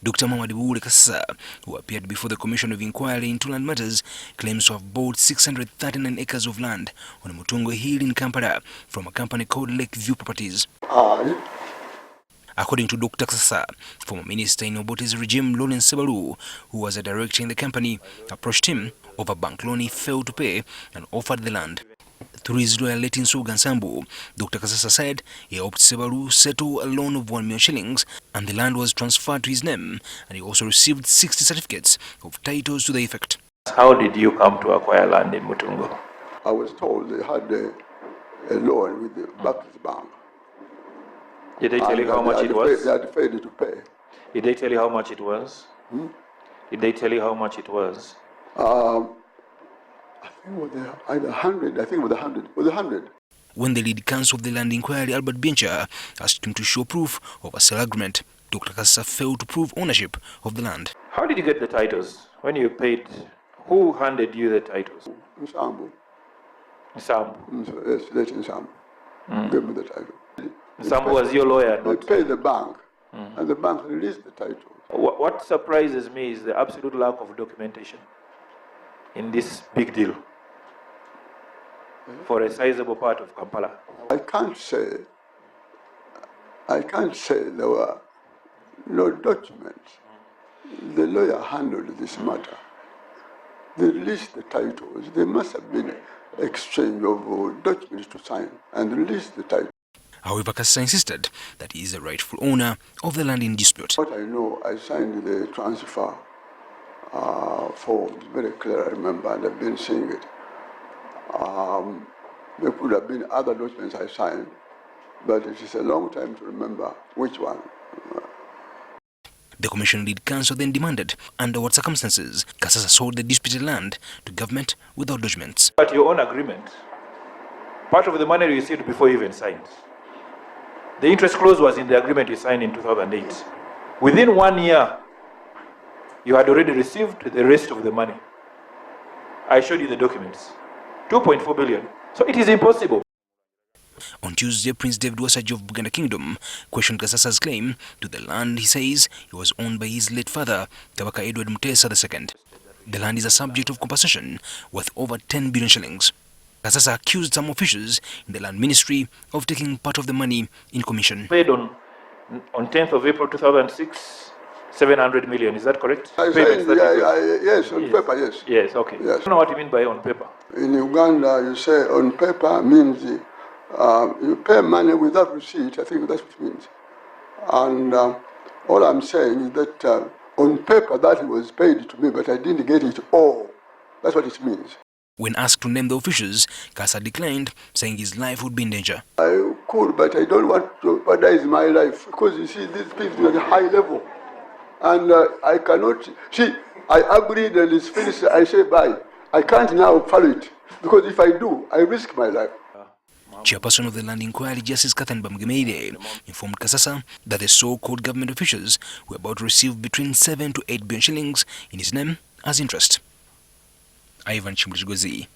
Dr. Muhammad Buwule Kasasa, who appeared before the Commission of Inquiry into Land Matters, claims to have bought 639 acres of land on Mutungo Hill in Kampala from a company called Lakeview Properties. According to Dr. Kasasa, former minister in Obote's regime, Lawrence Sebalu, who was a director in the company, approached him over bank loan he failed to pay and offered the land. Through his lawyer Letin Sugansambu, Dr. Kasasa said he helped Sebalu settle a loan of 1 million shillings and the land was transferred to his name, and he also received 60 certificates of titles to the effect. How did you come to acquire land in Mutungo? I was told they had a loan with the Barclays Bank. Did they tell you how much it was? They had failed to pay. Did they tell you how much it was? Did they tell you how much it was? I think it was either 100. I think it was 100. It was 100. When the lead counsel of the land inquiry, Albert Bencher, asked him to show proof of a sale agreement, Dr. Kasasa failed to prove ownership of the land. How did you get the titles? When you paid, who handed you the titles? Nsambu. Nsambu? Yes, Letin Nsambu gave me the title. Nsambu was your lawyer? They paid the bank, and the bank released the title. What surprises me is the absolute lack of documentation in this big deal for a sizable part of Kampala. I can't say there were no documents. The lawyer handled this matter. They released the titles. There must have been an exchange of documents to sign and release the title. However, Kasasa insisted that he is the rightful owner of the land in dispute. What I know, I signed the transfer form, very clear, I remember, and I've been seeing it. There could have been other documents I signed, but it is a long time to remember which one. The commission lead counsel then demanded under what circumstances Kasasa sold the disputed land to government without documents. But your own agreement, part of the money you received before you even signed. The interest clause was in the agreement you signed in 2008. Within 1 year, you had already received the rest of the money. I showed you the documents. 2.4 billion. So it is impossible. On Tuesday, Prince David Wasaj of Buganda Kingdom questioned Kasasa's claim to the land he says he was owned by his late father, Kabaka Edward Mutesa II. The land is a subject of compensation worth over 10 billion shillings. Kasasa accused some officials in the land ministry of taking part of the money in commission. Paid on 10th of April 2006, 700 million, is that correct? Yes, on paper, yes. Yes, okay. Yes. I don't know what you mean by on paper. In Uganda, you say on paper means you pay money without receipt. I think that's what it means. And all I'm saying is that on paper that it was paid to me, but I didn't get it all. That's what it means. When asked to name the officials, Kasasa declined, saying his life would be in danger. I could, but I don't want to jeopardize my life because you see, these people are at a high level. And I cannot, see, I agreed and it's finished, I say bye. I can't now follow it because if I do, I risk my life. Chairperson of the Land Inquiry, Justice Catherine Bamgemeire, informed Kasasa that the so-called government officials were about to receive between 7 to 8 billion shillings in his name as interest. Ivan Chimbuligozi.